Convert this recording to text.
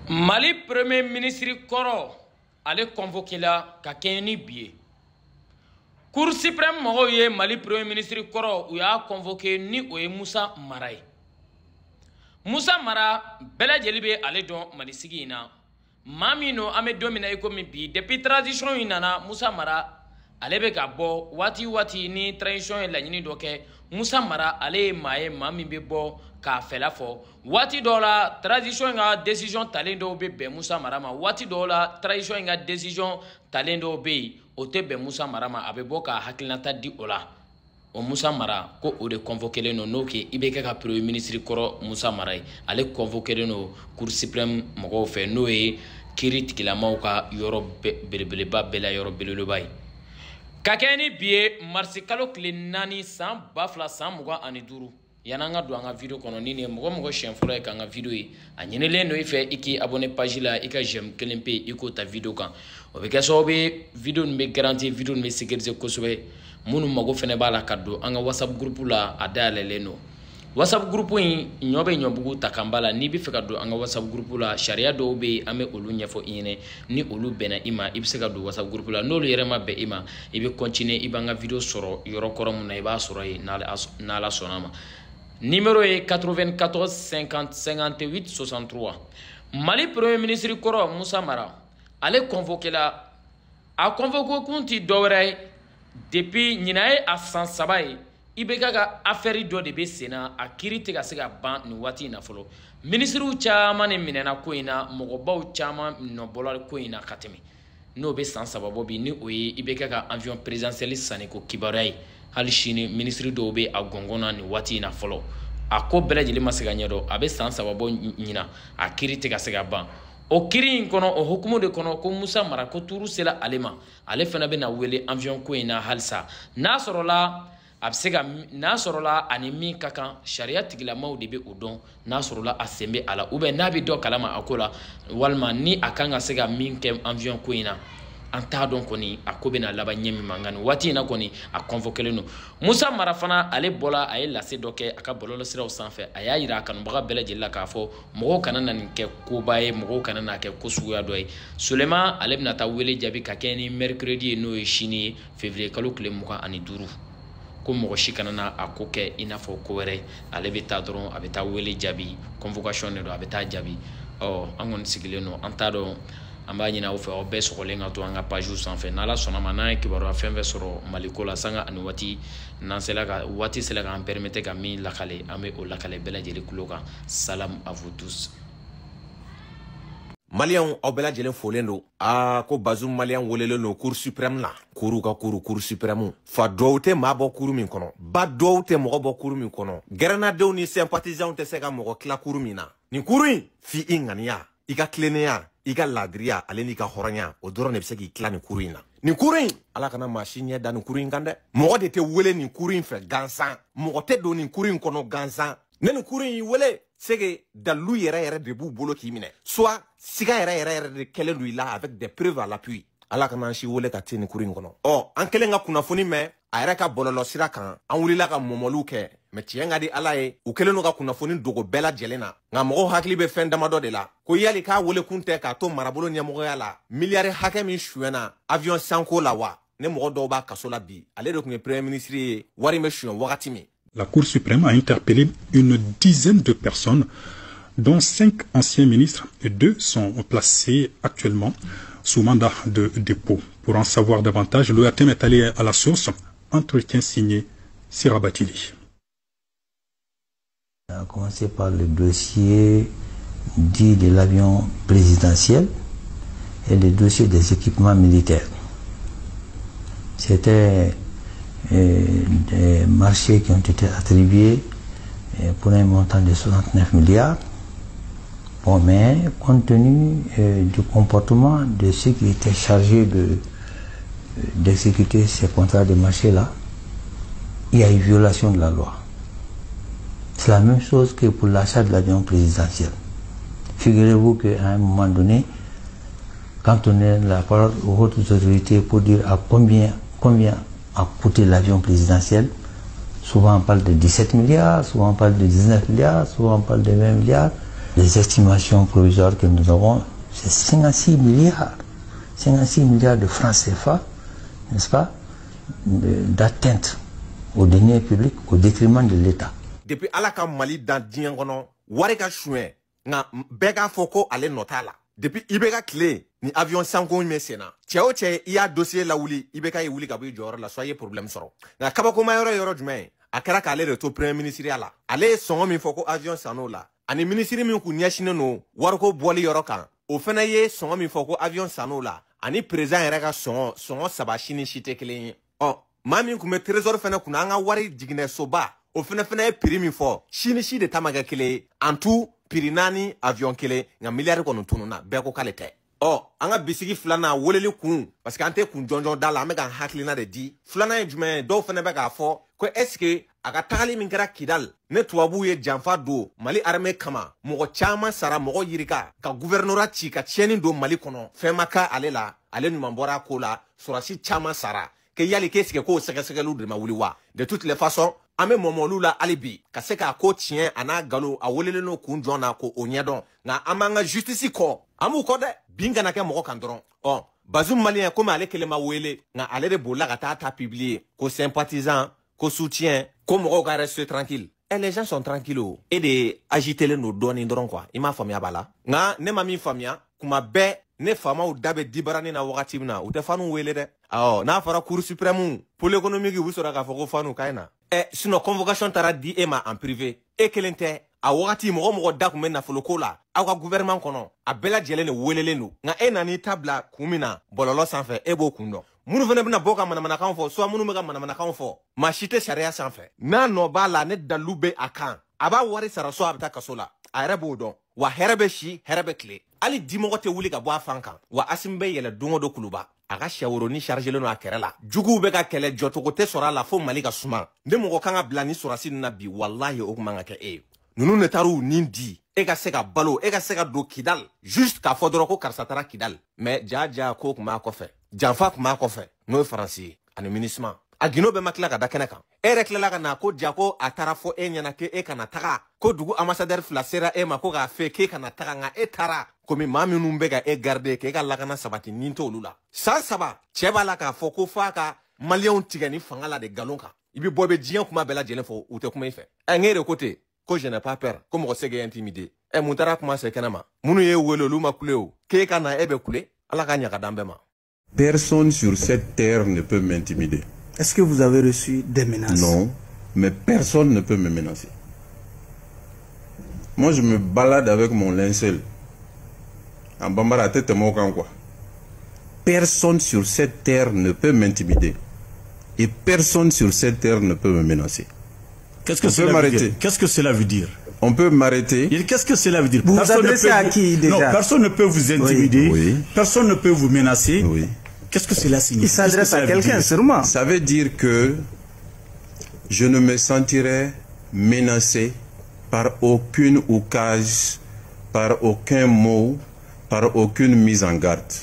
Mali Premier ministre Koro allait convoquer la Kakeni Bie. Cour suprême Mohoye Mali Premier ministre Koro ou a convoqué ni Oye Moussa Maraye. Moussa Mara Bela Djelibe allait donc Mali Sigina. Mamino ame domina ekomi bi depuis transition inana Moussa Mara allait gabo wati ni transition et la nini doke Moussa Mara allait maye mami bebo ka fela fo wati dola transition nga décision talendo be be Moussa Mara ma wati dola transition nga décision talendo be o te be Moussa Mara ma abebo ka hakilnata di ola o Moussa Mara ko o de convoquer no noke ibeke ka premier ministre Koro Moussa Mara allait convoquer no cour suprême moko fe no e kiri tigilamaw ka yoro belebeleba bela yoro belelobay kakeni biye marsi kalo kile nani san bafla san muga ani duru yananga do anga video kono nini mogo shenfolo e kanga video yi anyele no ife iki abonné page la ika j'aime kelempe iko ta video kan o be keso be video nbe garantie video nbe sécuriser kosobe munu mago fene bala kaddo anga WhatsApp groupe la adale leno WhatsApp groupe yi nyobe nyobugu takambala ni bi feka do anga WhatsApp groupe la sharia do be ame olu nyefo ine ni olu bena ima ibseka do WhatsApp groupe la no yere ma be ima ibe continuer ibanga video soro yoro korom na iba soro yi na la sonama numéro est 94 50 58 63 Mali Premier ministre Koro Moussa Mara allait convoquer la a convoqué kunti dowray depuis nyinae a san sabay ibeka ga affaire do de be sena a kirite ga sega ban ni wati na folo ministre chama ne minena ko ina mogobaw chama no bolal ko ina katemi no be san sababo bi ni oyi ibeka ga avion présidentiel sane ko kibaray hal shini ministre do be a gongona ni wati na folo a ko bele jeli masega nyedo abe san sababo nyina a kirite ga sega ban o kiri kono o hukumu de kono ko Moussa Mara ko turu sela alema ale fana be na wele avion ko ina halsa na sorola absega na sorola animi kakan sharia tigila mawdi be odon na sorola asembe ala ube nabi do kalama akola walma ni akanga sega minke avion ko ina anta don koni akobe na laba nyemi mangani wati na koni a convoquer no Moussa Mara fana ale bola ay lase doke aka bololo siraw sanfɛ aya yira kanu baga bele jella ka fo mogo kana nan ke ko baye mogo kana na ke ko suya doy Sulema ale bina ta wele jabi ka keni mercredi no chini février kalo kle muka ani duru ko mogo shikana na akoke ina fo ko were ale beta dron abeta wele jabi convocation ne do abeta jabi oh angon sigile no anta do amba nyina o fe o be sokolenga to anga page sans fait nala sona mana ki baro afenve soro malikola sanga ani wati nansela ka wati sela ka permettre ka mi lakale ame o lakale bela jeli kuloka salam à vous tous Malian o bela jelen folendo ko Bazoum Malian wolele no cour suprême la cour suprême fa dowte ma bo cour min kono ba dowte mo bo cour min kono grenade ni sympathisant te sega mo kla cour mina ni cour fi ingania iga klenia iga ladria ale ni ka horonya o doro ne bise ki kla ni cour ina ni cour ala kana machine da ni cour ngande mo de te wele ni cour fe gansan mo te do ni cour kono gansan ne ni cour wele sege dalu yere de bu bolo ki mine soit siga yere de kelen là avec des preuves à l'appui ala kana shi wole ka tini kurin kono oh an kelen ga kunafoni me ayere ka bololo sira kan an wulila ka momolu ke me tienga di ala ye u kelen ga kunafoni dogo bela jelena nga mo hakli be fen dama do de la ko yali ka wole kunte ka to marabolo nyamo yala milliard hake min shuena avion sanko la wa ne mo do ba kasola bi ale de kun premier ministre wari me shuon wakati mi. La Cour suprême a interpellé une dizaine de personnes, dont 5 anciens ministres et 2 sont placés actuellement sous mandat de dépôt. Pour en savoir davantage, l'OATM est allé à la source. Entretien signé Sirabatili. On a commencé par le dossier dit de l'avion présidentiel et le dossier des équipements militaires. C'était des marchés qui ont été attribués pour un montant de 69 milliards. Bon, mais compte tenu du comportement de ceux qui étaient chargés d'exécuter ces contrats de marché-là, il y a eu violation de la loi. C'est la même chose que pour l'achat de l'avion présidentiel. Figurez-vous qu'à un moment donné, quand on est la parole aux hautes autorités pour dire à combien a coûté l'avion présidentiel, souvent on parle de 17 milliards, souvent on parle de 19 milliards, souvent on parle de 20 milliards. Les estimations provisoires que nous avons, c'est 56 milliards. 56 milliards de francs CFA, n'est-ce pas, d'atteinte aux deniers publics au détriment de l'État. Depuis Alaka Mali dans Diangono, Wareka Chouin, na Bega Foko ale notala. Depuis Ibeka Clé, ni avion sango mesena. Tiao Tché, il y a dossier la ouli, Ibeka et Ouli Gabi Jor, la soyez problème soro. Na Kabako Mayoro Yorojme, a Karaka ale retour premier ministre la. Ale son mi foko avion sano la. Ani ministre mi ku nyashine no, Warko Boili Yorokan. Au fenaye son mi foko avion sano la. Ani présent erega son sabashini shite kelen. Oh, mami ku me trésor fena kuna anga wari digne soba. Au fena piri mi fo. Shini shi de tamaga kele. En tout, pirinani avion kele. Nga milliard kono tununa. Beko kalete. Oh, anga bisigi flana woleli kun. Parce que ante kun jonjon dala amega haklina de di. Flana jume do fena bega fo. Ko eske aga tagali min kera kidal. Ne tuwabu ye janfa do. Mali arme kama. Mogo chama sara mogo yirika. Ka gouvernora chi ka tieni do Mali kono. Femaka alela. Ale numambora kola. Surasi chama sara. Ke yali keske ko seke de ma wuliwa. De toutes les façons. Ame momolu la alibi. Kaseka ko tien ana galo a wolele no kunjona ko onyadon. Na amanga justice ko. Amu ko de. Binga na ke mogo kandron. Oh. Bazoum malien comme ale kelema wele. Na ale de bola ta publier. Ko sympathisant. Ko soutien. Ko mogo ka reste tranquille. Et les gens sont tranquilles. Et de agiter les nos données ndron quoi. Ima famia bala. Nga ne mami famia. Kuma be. Ne fama ou dabe dibarani na wakati mna. Ou te fanu wele de. Ah na fara cour suprême. Pour l'économie qui vous sera ka foko fanu kaina. Eh, sinon convocation tara di ema en privé. E kelente, a wakati mogo dakumen na foloko la. Awa gouvernement kono. A bela djelene welele nou. Nga e nani tabla kumina. Bololo sanfe ebo kundo. Munu vene bina boka manamana kanfo. Soa munu mega manamana kanfo. Machite sharia sanfe. Na no ba la net dalube akan. Aba wari saraso abita kasola. A erebe don. Wa herebe shi, herebe kle. Ali di mogo te wuli ka boa fankan. Wa asimbe yele dungo do kuluba. Aga shaworo ni charge le no akerela. Jugu beka kele jotogo te sora la fo Mali ka suma. De mogo kanga blani sorasi na bi wallahi okuma ke e. Nunu ne taru nindi. Ega seka balo, ega seka do kidal. Juste ka fodoro ko karsatara kidal. Mais ja ko kuma ko fe. Janfa kuma ko fe. No français, ani ministre. Agino be makla ka dakene kan. Ere klela ka na ko jako atara fo enyana ke e kana taga. Ko dugu ambassadeur flasera e ma ko ga fe ke kana taga nga e tara. Komi mami numbega e garde ke ka lakana sabati ninto lula. Sa saba, cheba la ka fo ko fa ka malien tigani fangala de galonka. Ibi bobe jian kuma bela jelen fo ou te kuma ife. Ngere côté, ko je n'ai pas peur, comme sege intimidé. E muntara kuma se kenama. Munu ye welo luma kuleo. Ke kana ebe kule, ala ka nyaka dambema. Personne sur cette terre ne peut m'intimider. Est-ce que vous avez reçu des menaces? Non, mais personne ne peut me menacer. Moi, je me balade avec mon linceul. En bambara tête quoi. Personne sur cette terre ne peut m'intimider. Et personne sur cette terre ne peut me menacer. Qu'est-ce que cela veut dire? Qu'est-ce que cela veut dire? On peut m'arrêter. Qu'est-ce que cela veut dire? Vous vous adressez à qui déjà? Non, personne ne peut vous intimider. Oui. Personne ne peut vous menacer. Oui. Qu'est-ce que cela signifie? Il s'adresse à quelqu'un sûrement. Ça veut dire que je ne me sentirai menacé par aucune oukage, par aucun mot, par aucune mise en garde.